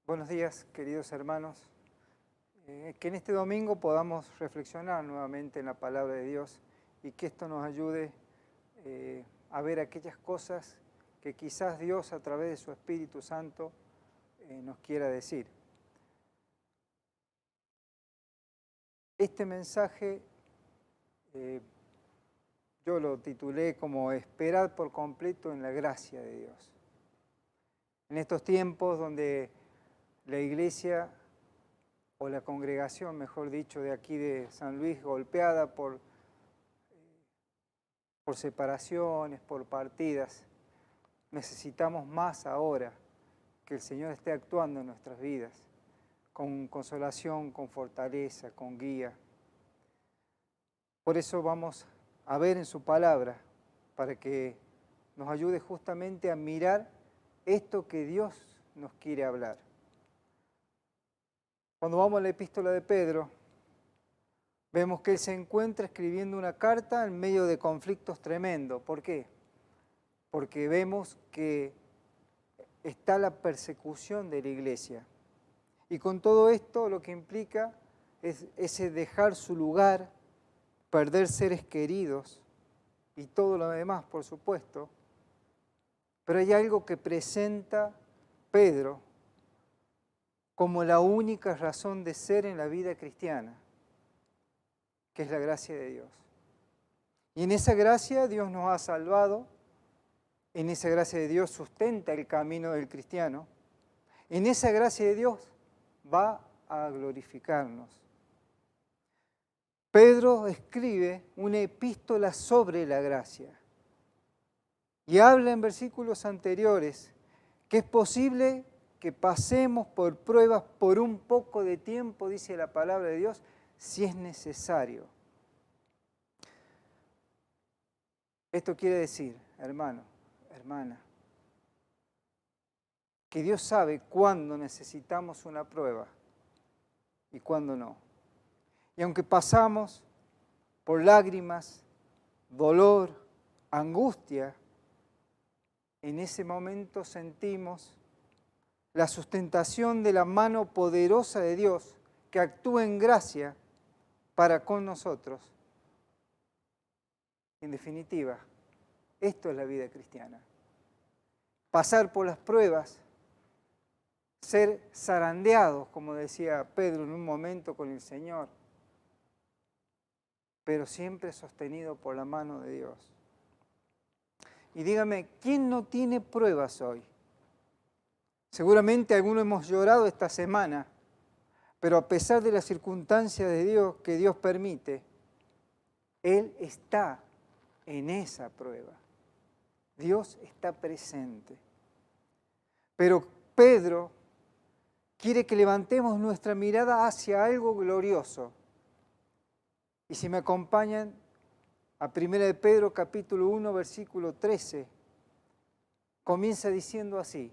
Buenos días, queridos hermanos. Que en este domingo podamos reflexionar nuevamente en la palabra de Dios y que esto nos ayude a ver aquellas cosas que quizás Dios a través de su Espíritu Santo nos quiera decir. Este mensaje yo lo titulé como Esperad por completo en la gracia de Dios. En estos tiempos donde la iglesia o la congregación, mejor dicho, de aquí de San Luis, golpeada por separaciones, por partidas, necesitamos más ahora que el Señor esté actuando en nuestras vidas, con consolación, con fortaleza, con guía. Por eso vamos a ver en su palabra, para que nos ayude justamente a mirar esto que Dios nos quiere hablar. Cuando vamos a la epístola de Pedro, vemos que él se encuentra escribiendo una carta en medio de conflictos tremendos. ¿Por qué? Porque vemos que está la persecución de la iglesia. Y con todo esto lo que implica es ese dejar su lugar, perder seres queridos y todo lo demás, por supuesto. Pero hay algo que presenta Pedro como la única razón de ser en la vida cristiana, que es la gracia de Dios. Y en esa gracia Dios nos ha salvado, en esa gracia de Dios sustenta el camino del cristiano, en esa gracia de Dios va a glorificarnos. Pedro escribe una epístola sobre la gracia y habla en versículos anteriores que es posible que pasemos por pruebas por un poco de tiempo, dice la palabra de Dios, si es necesario. Esto quiere decir, hermano, hermana, que Dios sabe cuándo necesitamos una prueba y cuándo no. Y aunque pasamos por lágrimas, dolor, angustia, en ese momento sentimos la sustentación de la mano poderosa de Dios que actúa en gracia para con nosotros. En definitiva, esto es la vida cristiana. Pasar por las pruebas, ser zarandeados, como decía Pedro en un momento con el Señor, pero siempre sostenido por la mano de Dios. Y dígame, ¿quién no tiene pruebas hoy? Seguramente algunos hemos llorado esta semana, pero a pesar de las circunstancias de Dios que Dios permite, Él está en esa prueba. Dios está presente. Pero Pedro quiere que levantemos nuestra mirada hacia algo glorioso. Y si me acompañan a 1 de Pedro capítulo 1, versículo 13, comienza diciendo así: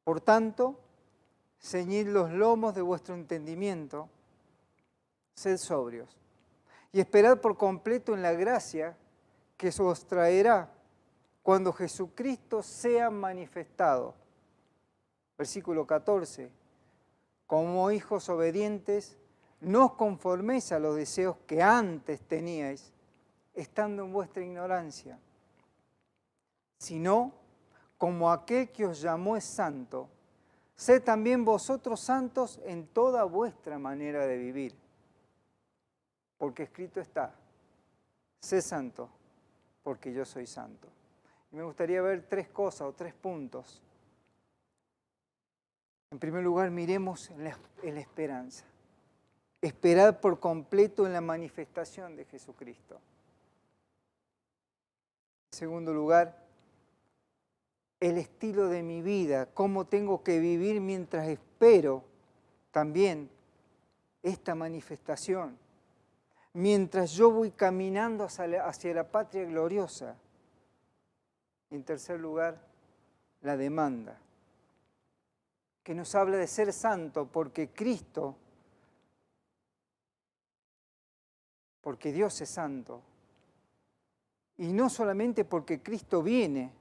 por tanto, ceñid los lomos de vuestro entendimiento, sed sobrios, y esperad por completo en la gracia que se os traerá cuando Jesucristo sea manifestado. Versículo 14, como hijos obedientes, no os conforméis a los deseos que antes teníais, estando en vuestra ignorancia, sino como aquel que os llamó es santo, sed también vosotros santos en toda vuestra manera de vivir. Porque escrito está, sé santo, porque yo soy santo. Y me gustaría ver tres cosas o tres puntos. En primer lugar, miremos en la esperanza. Esperad por completo en la manifestación de Jesucristo. En segundo lugar, el estilo de mi vida, cómo tengo que vivir mientras espero también esta manifestación, mientras yo voy caminando hacia la patria gloriosa. Y en tercer lugar, la demanda, que nos habla de ser santo porque Cristo, porque Dios es santo, y no solamente porque Cristo viene,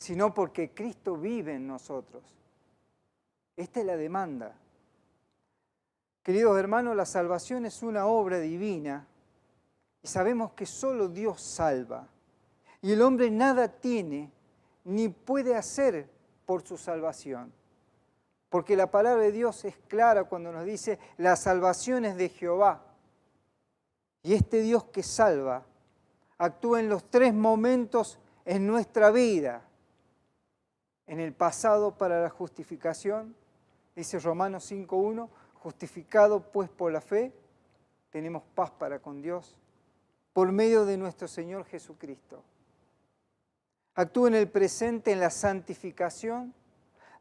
sino porque Cristo vive en nosotros. Esta es la demanda. Queridos hermanos, la salvación es una obra divina y sabemos que solo Dios salva. Y el hombre nada tiene ni puede hacer por su salvación. Porque la palabra de Dios es clara cuando nos dice, la salvación es de Jehová. Y este Dios que salva actúa en los 3 momentos en nuestra vida. En el pasado para la justificación, dice Romanos 5:1, justificado pues por la fe, tenemos paz para con Dios, por medio de nuestro Señor Jesucristo. Actúa en el presente en la santificación,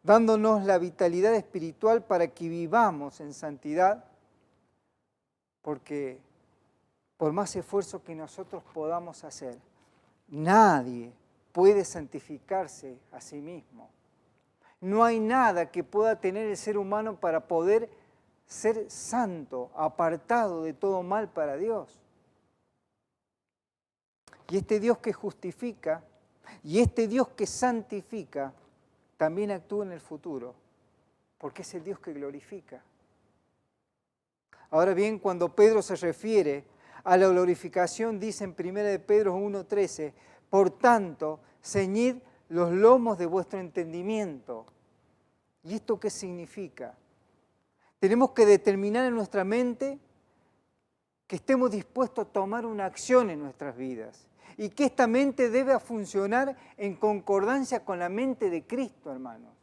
dándonos la vitalidad espiritual para que vivamos en santidad, porque por más esfuerzo que nosotros podamos hacer, nadie puede santificarse a sí mismo. No hay nada que pueda tener el ser humano para poder ser santo, apartado de todo mal para Dios. Y este Dios que justifica y este Dios que santifica también actúa en el futuro, porque es el Dios que glorifica. Ahora bien, cuando Pedro se refiere a la glorificación, dice en 1 de Pedro 1:13, por tanto, ceñid los lomos de vuestro entendimiento. ¿Y esto qué significa? Tenemos que determinar en nuestra mente que estemos dispuestos a tomar una acción en nuestras vidas y que esta mente debe funcionar en concordancia con la mente de Cristo, hermanos.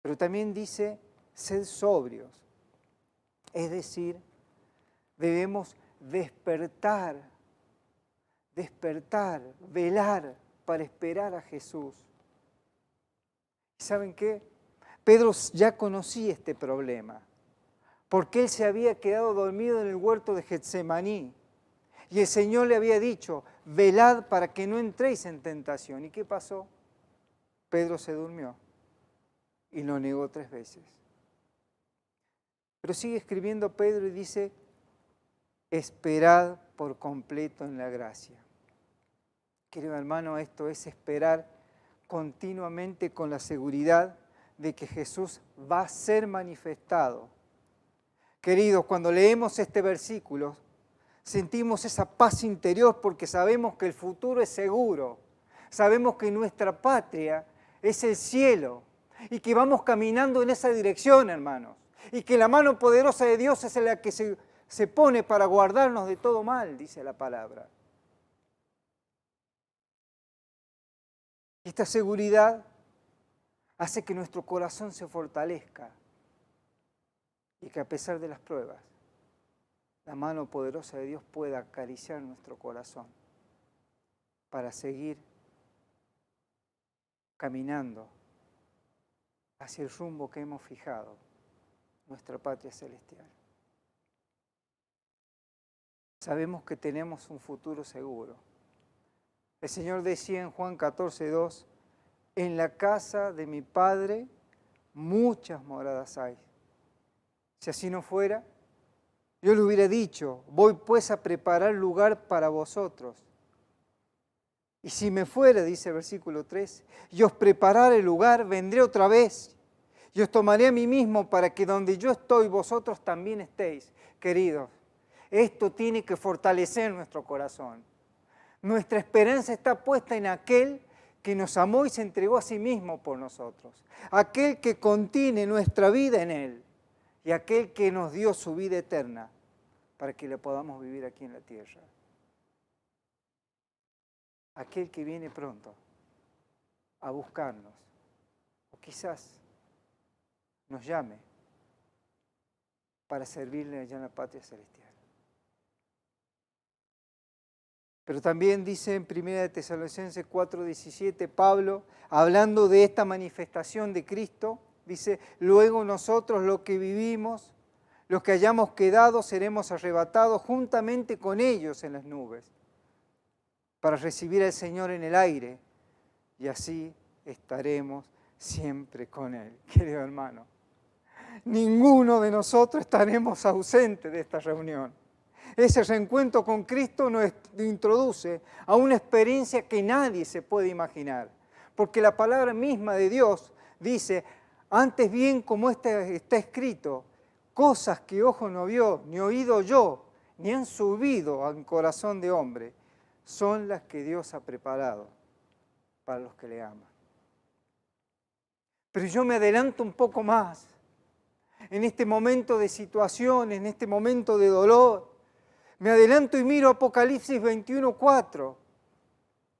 Pero también dice, sed sobrios, es decir, debemos despertar, velar para esperar a Jesús. ¿Y saben qué? Pedro ya conocía este problema, porque él se había quedado dormido en el huerto de Getsemaní. Y el Señor le había dicho, velad para que no entréis en tentación. ¿Y qué pasó? Pedro se durmió y lo negó 3 veces. Pero sigue escribiendo Pedro y dice, esperad por completo en la gracia. Querido hermano, esto es esperar continuamente con la seguridad de que Jesús va a ser manifestado. Queridos, cuando leemos este versículo, sentimos esa paz interior porque sabemos que el futuro es seguro. Sabemos que nuestra patria es el cielo y que vamos caminando en esa dirección, hermanos. Y que la mano poderosa de Dios es la que se pone para guardarnos de todo mal, dice la palabra. Esta seguridad hace que nuestro corazón se fortalezca y que a pesar de las pruebas, la mano poderosa de Dios pueda acariciar nuestro corazón para seguir caminando hacia el rumbo que hemos fijado, nuestra patria celestial. Sabemos que tenemos un futuro seguro. El Señor decía en Juan 14:2, en la casa de mi Padre muchas moradas hay. Si así no fuera, yo le hubiera dicho, voy pues a preparar lugar para vosotros. Y si me fuera, dice el versículo 3, y os preparare lugar, vendré otra vez, y os tomaré a mí mismo para que donde yo estoy, vosotros también estéis. Queridos, esto tiene que fortalecer nuestro corazón. Nuestra esperanza está puesta en aquel que nos amó y se entregó a sí mismo por nosotros. Aquel que contiene nuestra vida en Él y aquel que nos dio su vida eterna para que la podamos vivir aquí en la tierra. Aquel que viene pronto a buscarnos o quizás nos llame para servirle allá en la patria celestial. Pero también dice en 1 Tesalonicenses 4:17, Pablo, hablando de esta manifestación de Cristo, dice, luego nosotros los que vivimos, los que hayamos quedado, seremos arrebatados juntamente con ellos en las nubes, para recibir al Señor en el aire, y así estaremos siempre con Él. Querido hermano, ninguno de nosotros estaremos ausentes de esta reunión. Ese reencuentro con Cristo nos introduce a una experiencia que nadie se puede imaginar, Porque la palabra misma de Dios dice, antes bien como está escrito, cosas que ojo no vio, ni oído yo, ni han subido al corazón de hombre, son las que Dios ha preparado para los que le aman. Pero yo me adelanto un poco más. En este momento de situación, en este momento de dolor, me adelanto y miro Apocalipsis 21:4.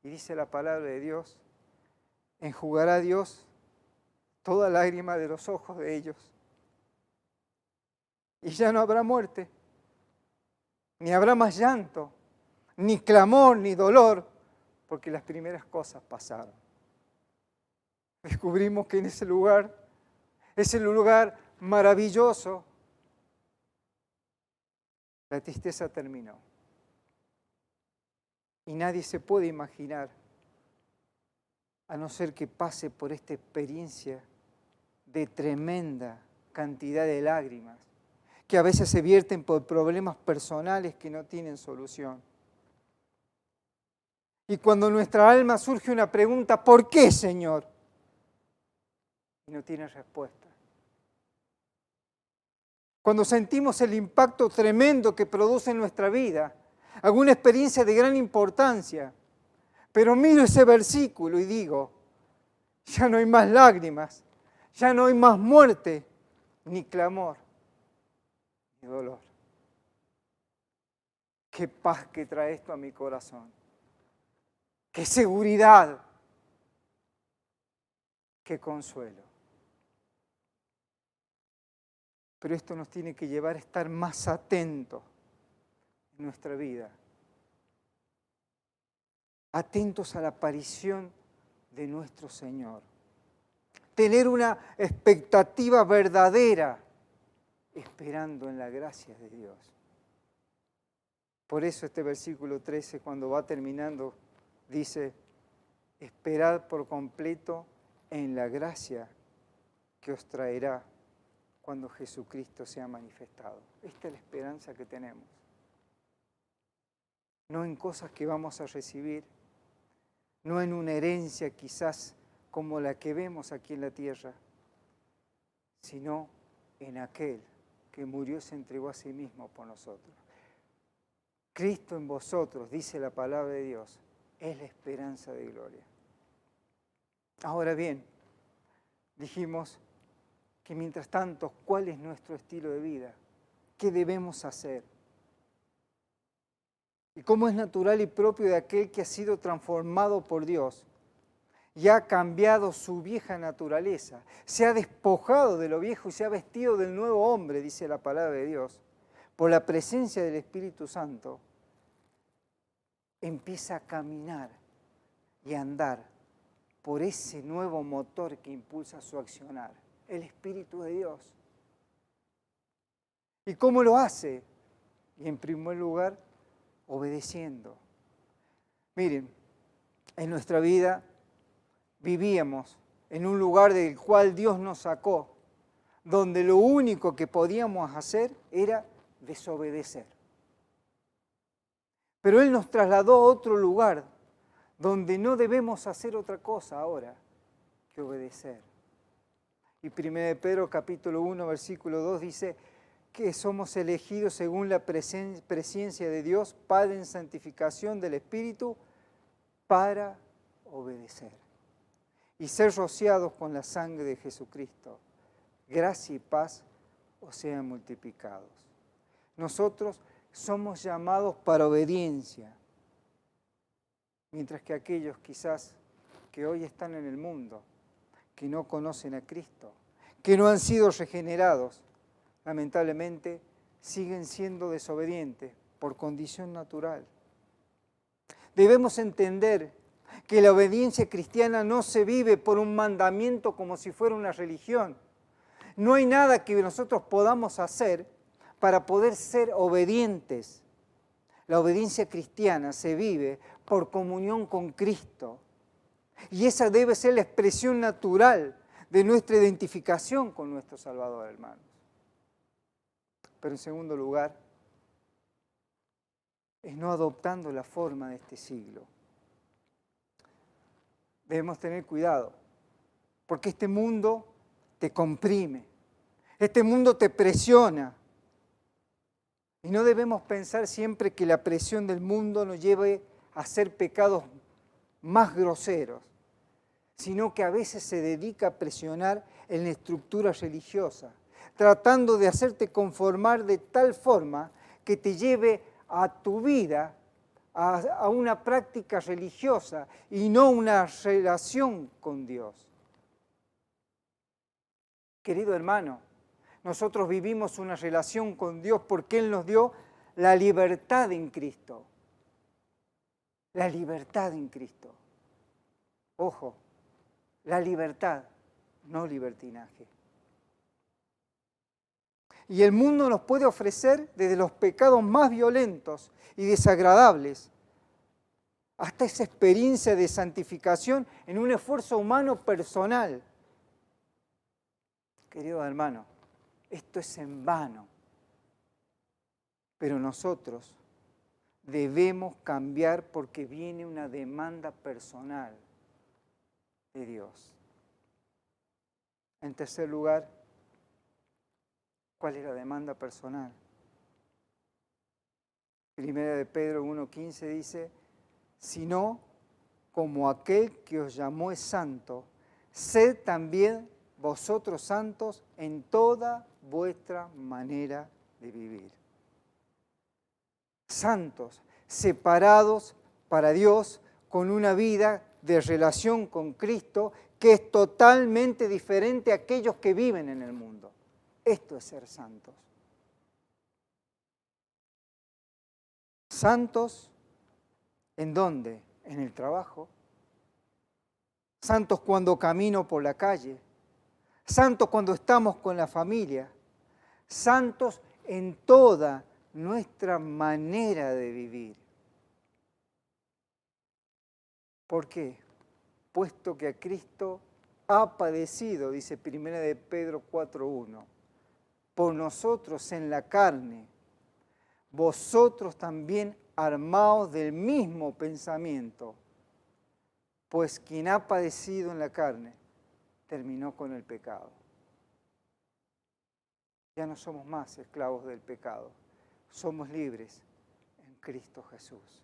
Y dice la palabra de Dios, enjugará Dios toda lágrima de los ojos de ellos. Y ya no habrá muerte, ni habrá más llanto, ni clamor, ni dolor, porque las primeras cosas pasaron. Descubrimos que en ese lugar maravilloso, la tristeza terminó. Y nadie se puede imaginar, a no ser que pase por esta experiencia de tremenda cantidad de lágrimas, que a veces se vierten por problemas personales que no tienen solución. Y cuando en nuestra alma surge una pregunta, ¿por qué, Señor? Y no tiene respuesta. Cuando sentimos el impacto tremendo que produce en nuestra vida, alguna experiencia de gran importancia, pero miro ese versículo y digo, ya no hay más lágrimas, ya no hay más muerte, ni clamor, ni dolor. Qué paz que trae esto a mi corazón, qué seguridad, qué consuelo. Pero esto nos tiene que llevar a estar más atentos en nuestra vida, atentos a la aparición de nuestro Señor. Tener una expectativa verdadera, esperando en la gracia de Dios. Por eso este versículo 13, cuando va terminando, dice, esperad por completo en la gracia que os traerá cuando Jesucristo sea manifestado. Esta es la esperanza que tenemos. No en cosas que vamos a recibir, no en una herencia quizás como la que vemos aquí en la tierra, sino en aquel que murió y se entregó a sí mismo por nosotros. Cristo en vosotros, dice la palabra de Dios, es la esperanza de gloria. Ahora bien, dijimos que mientras tanto, ¿cuál es nuestro estilo de vida? ¿Qué debemos hacer? Y cómo es natural y propio de aquel que ha sido transformado por Dios y ha cambiado su vieja naturaleza, se ha despojado de lo viejo y se ha vestido del nuevo hombre, dice la palabra de Dios, por la presencia del Espíritu Santo, empieza a caminar y a andar por ese nuevo motor que impulsa su accionar, el Espíritu de Dios. ¿Y cómo lo hace? Y en primer lugar, obedeciendo. Miren, en nuestra vida vivíamos en un lugar del cual Dios nos sacó, donde lo único que podíamos hacer era desobedecer. Pero Él nos trasladó a otro lugar, donde no debemos hacer otra cosa ahora que obedecer. Y 1 Pedro capítulo 1, versículo 2 dice que somos elegidos según la presencia de Dios, Padre en santificación del Espíritu, para obedecer y ser rociados con la sangre de Jesucristo. Gracia y paz os sean multiplicados. Nosotros somos llamados para obediencia, mientras que aquellos quizás que hoy están en el mundo, que no conocen a Cristo, que no han sido regenerados, lamentablemente siguen siendo desobedientes por condición natural. Debemos entender que la obediencia cristiana no se vive por un mandamiento como si fuera una religión. No hay nada que nosotros podamos hacer para poder ser obedientes. La obediencia cristiana se vive por comunión con Cristo. Y esa debe ser la expresión natural de nuestra identificación con nuestro Salvador, hermanos. Pero en segundo lugar, es no adoptando la forma de este siglo. Debemos tener cuidado, porque este mundo te comprime, este mundo te presiona. Y no debemos pensar siempre que la presión del mundo nos lleve a hacer pecados más groseros, sino que a veces se dedica a presionar en la estructura religiosa, tratando de hacerte conformar de tal forma que te lleve a tu vida a una práctica religiosa y no una relación con Dios. Querido hermano, nosotros vivimos una relación con Dios porque Él nos dio la libertad en Cristo. La libertad en Cristo. Ojo, la libertad, no libertinaje. Y el mundo nos puede ofrecer desde los pecados más violentos y desagradables hasta esa experiencia de santificación en un esfuerzo humano personal. Querido hermano, esto es en vano, pero nosotros debemos cambiar porque viene una demanda personal de Dios. En tercer lugar, ¿cuál es la demanda personal? Primera de Pedro 1:15 dice, sino como aquel que os llamó es santo, sed también vosotros santos en toda vuestra manera de vivir. Santos, separados para Dios, con una vida de relación con Cristo que es totalmente diferente a aquellos que viven en el mundo. Esto es ser santos. Santos, ¿en dónde? En el trabajo. Santos cuando camino por la calle. Santos cuando estamos con la familia. Santos en toda nuestra manera de vivir. ¿Por qué? Puesto que a Cristo ha padecido, dice 1 de Pedro 4:1, por nosotros en la carne, vosotros también armaos del mismo pensamiento, pues quien ha padecido en la carne terminó con el pecado. Ya no somos más esclavos del pecado, somos libres en Cristo Jesús.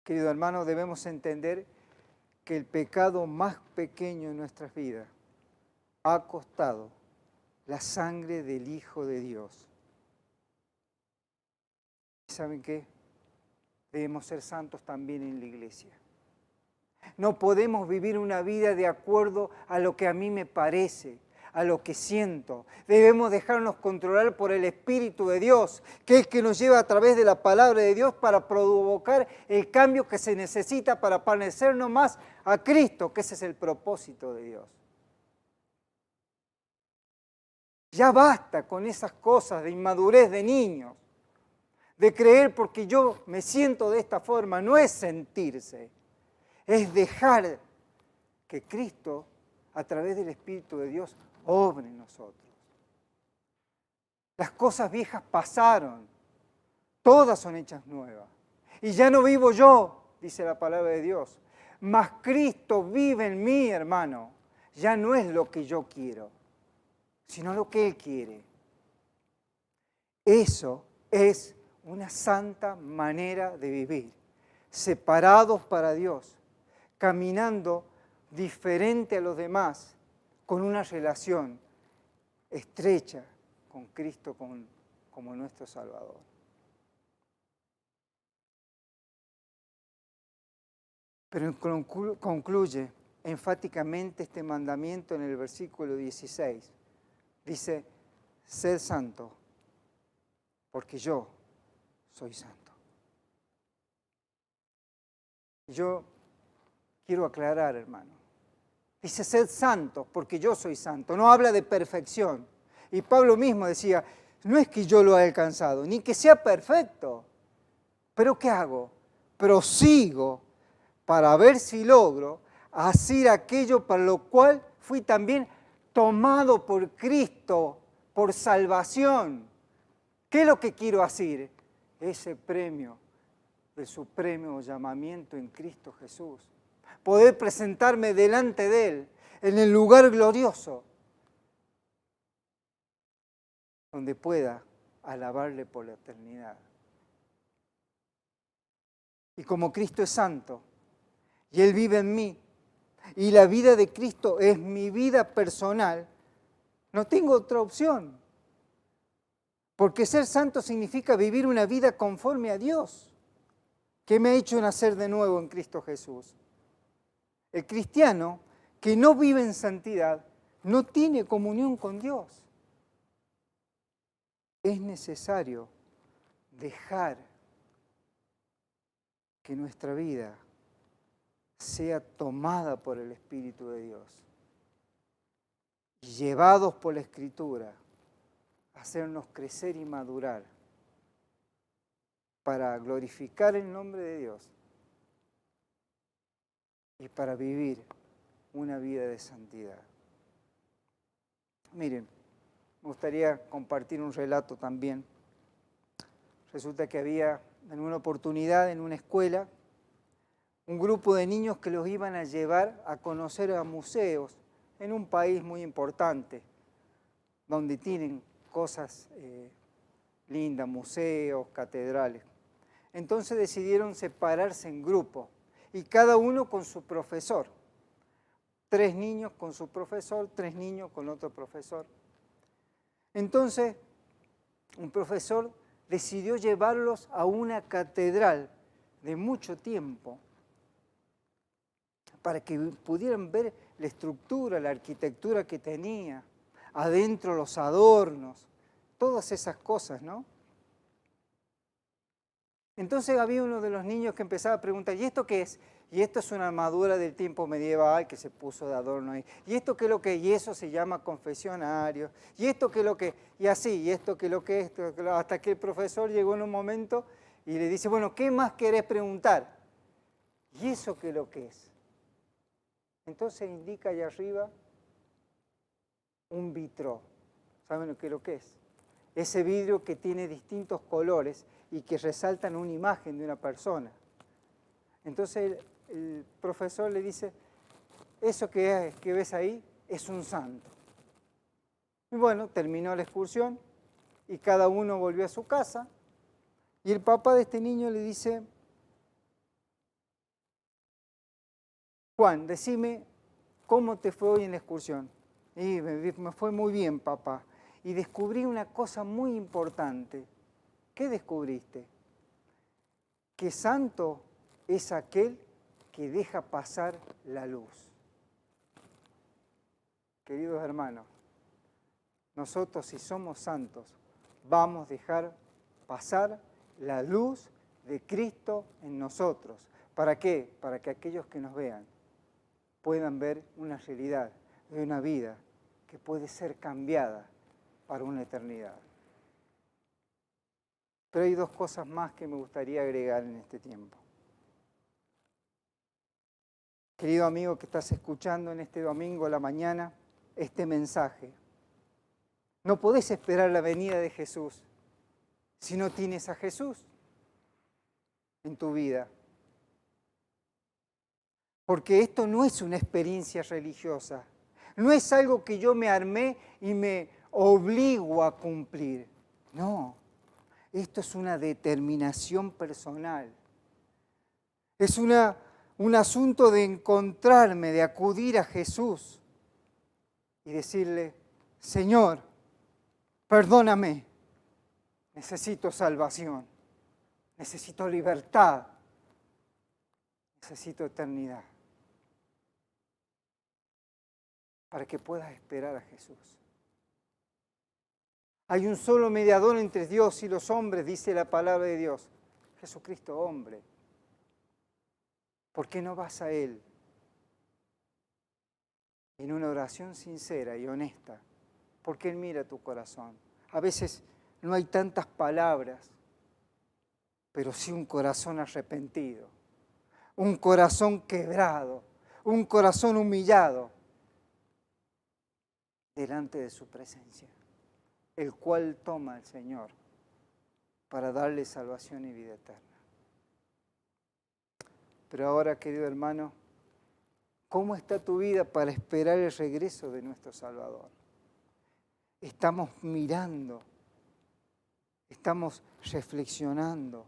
Querido hermano, debemos entender que el pecado más pequeño en nuestras vidas ha costado la sangre del Hijo de Dios. ¿Saben qué? Debemos ser santos también en la iglesia. No podemos vivir una vida de acuerdo a lo que a mí me parece, a lo que siento. Debemos dejarnos controlar por el Espíritu de Dios, que es el que nos lleva a través de la palabra de Dios para provocar el cambio que se necesita para parecernos más a Cristo, que ese es el propósito de Dios. Ya basta con esas cosas de inmadurez de niños, de creer porque yo me siento de esta forma. No es sentirse, es dejar que Cristo, a través del Espíritu de Dios, obre en nosotros. Las cosas viejas pasaron, todas son hechas nuevas. Y ya no vivo yo, dice la palabra de Dios, mas Cristo vive en mí, hermano. Ya no es lo que yo quiero, sino lo que Él quiere. Eso es una santa manera de vivir, separados para Dios, caminando diferente a los demás, con una relación estrecha con Cristo como nuestro Salvador. Pero concluye enfáticamente este mandamiento en el versículo 16. Dice, sed santo, porque yo soy santo. Yo quiero aclarar, hermano. Dice, sed santos, porque yo soy santo. No habla de perfección. Y Pablo mismo decía, no es que yo lo haya alcanzado, ni que sea perfecto. ¿Pero qué hago? Prosigo para ver si logro hacer aquello para lo cual fui también tomado por Cristo, por salvación. ¿Qué es lo que quiero hacer? Ese premio del supremo llamamiento en Cristo Jesús. poder presentarme delante de Él, en el lugar glorioso, donde pueda alabarle por la eternidad. Y como Cristo es santo, y Él vive en mí, y la vida de Cristo es mi vida personal, no tengo otra opción. Porque ser santo significa vivir una vida conforme a Dios, que me ha hecho nacer de nuevo en Cristo Jesús. El cristiano que no vive en santidad no tiene comunión con Dios. Es necesario dejar que nuestra vida sea tomada por el Espíritu de Dios y llevados por la Escritura, hacernos crecer y madurar para glorificar el nombre de Dios y para vivir una vida de santidad. Miren, me gustaría compartir un relato también. Resulta que había en una oportunidad en una escuela un grupo de niños que los iban a llevar a conocer a museos en un país muy importante, donde tienen cosas lindas, museos, catedrales. Entonces decidieron separarse en grupos y cada uno con su profesor. 3 niños con su profesor, 3 niños con otro profesor. Entonces, un profesor decidió llevarlos a una catedral de mucho tiempo para que pudieran ver la estructura, la arquitectura que tenía, adentro los adornos, todas esas cosas, ¿no? Entonces había uno de los niños que empezaba a preguntar, ¿y esto qué es? Y esto es una armadura del tiempo medieval que se puso de adorno ahí. ¿Y esto qué es lo que es? Y eso se llama confesionario. ¿Y esto qué es lo que es? Y así, ¿y esto qué es lo que es? Hasta que el profesor llegó en un momento y le dice, bueno, ¿qué más querés preguntar? ¿Y eso qué es lo que es? Entonces indica allá arriba un vitró. ¿Saben qué es lo que es? Ese vidrio que tiene distintos colores y que resaltan una imagen de una persona. Entonces el profesor le dice, eso que ves ahí es un santo. Y bueno, terminó la excursión y cada uno volvió a su casa y el papá de este niño le dice, Juan, decime cómo te fue hoy en la excursión. Y me fue muy bien, papá. Y descubrí una cosa muy importante. ¿Qué descubriste? Que santo es aquel que deja pasar la luz. Queridos hermanos, nosotros si somos santos, vamos a dejar pasar la luz de Cristo en nosotros. ¿Para qué? Para que aquellos que nos vean puedan ver una realidad de una vida que puede ser cambiada para una eternidad. Pero hay 2 cosas más que me gustaría agregar en este tiempo. Querido amigo que estás escuchando en este domingo a la mañana este mensaje, no podés esperar la venida de Jesús si no tienes a Jesús en tu vida. Porque esto no es una experiencia religiosa, no es algo que yo me armé y me obligo a cumplir. No, esto es una determinación personal. Es un asunto de encontrarme, de acudir a Jesús y decirle, Señor, perdóname, necesito salvación, necesito libertad, necesito eternidad, para que puedas esperar a Jesús. Hay un solo mediador entre Dios y los hombres, dice la palabra de Dios, Jesucristo hombre. ¿Por qué no vas a Él en una oración sincera y honesta? Porque Él mira tu corazón. A veces no hay tantas palabras, pero sí un corazón arrepentido, un corazón quebrado, un corazón humillado delante de su presencia, el cual toma el Señor para darle salvación y vida eterna. Pero ahora, querido hermano, ¿Cómo está tu vida para esperar el regreso de nuestro Salvador? Estamos mirando, estamos reflexionando,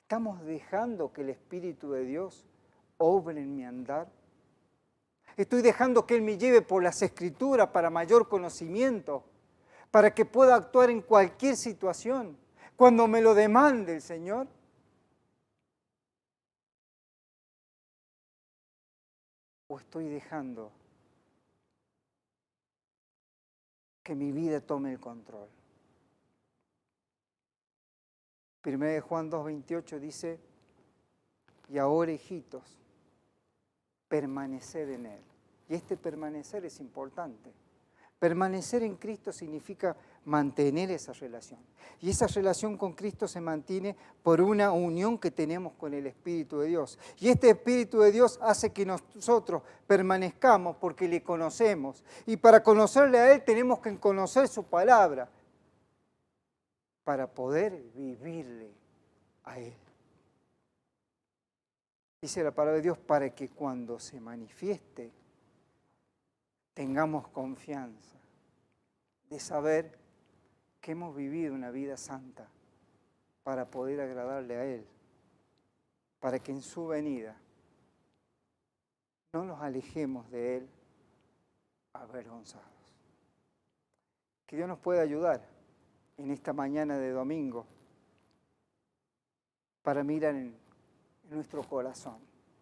estamos dejando que el Espíritu de Dios obre en mi andar. Estoy dejando que Él me lleve por las Escrituras para mayor conocimiento, para que pueda actuar en cualquier situación, cuando me lo demande el Señor. ¿O estoy dejando que mi vida tome el control? 1 Juan 2:28 dice, y ahora, hijitos, permaneced en Él. Y este permanecer es importante. Permanecer en Cristo significa mantener esa relación. Y esa relación con Cristo se mantiene por una unión que tenemos con el Espíritu de Dios. Y este Espíritu de Dios hace que nosotros permanezcamos porque le conocemos. Y para conocerle a Él tenemos que conocer su palabra para poder vivirle a Él. Dice la palabra de Dios, para que cuando se manifieste tengamos confianza de saber que hemos vivido una vida santa para poder agradarle a Él, para que en su venida no nos alejemos de Él avergonzados. Que Dios nos pueda ayudar en esta mañana de domingo para mirar en nuestro corazón.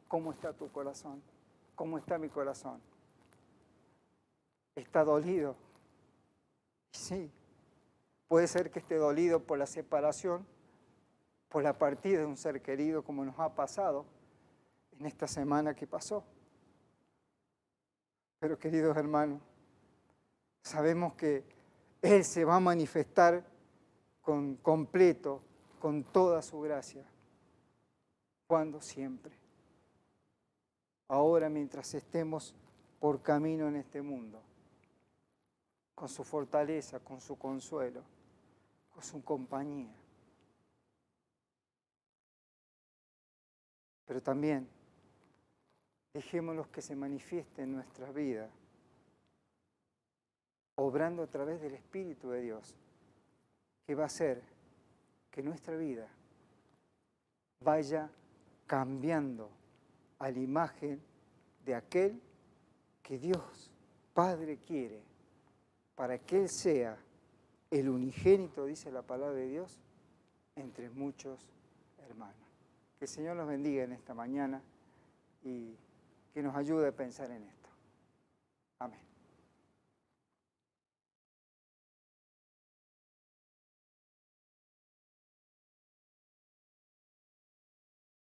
¿Cómo está tu corazón? ¿Cómo está mi corazón? ¿Está dolido? Sí, puede ser que esté dolido por la separación, por la partida de un ser querido, como nos ha pasado en esta semana que pasó. Pero queridos hermanos, sabemos que Él se va a manifestar con completo, con toda su gracia. ¿Cuándo? Siempre. Ahora, mientras estemos por camino en este mundo, con su fortaleza, con su consuelo, con su compañía. Pero también dejémoslos que se manifieste en nuestras vidas, obrando a través del Espíritu de Dios, que va a hacer que nuestra vida vaya cambiando a la imagen de aquel que Dios Padre quiere, para que Él sea el unigénito, dice la palabra de Dios, entre muchos hermanos. Que el Señor nos bendiga en esta mañana y que nos ayude a pensar en esto. Amén.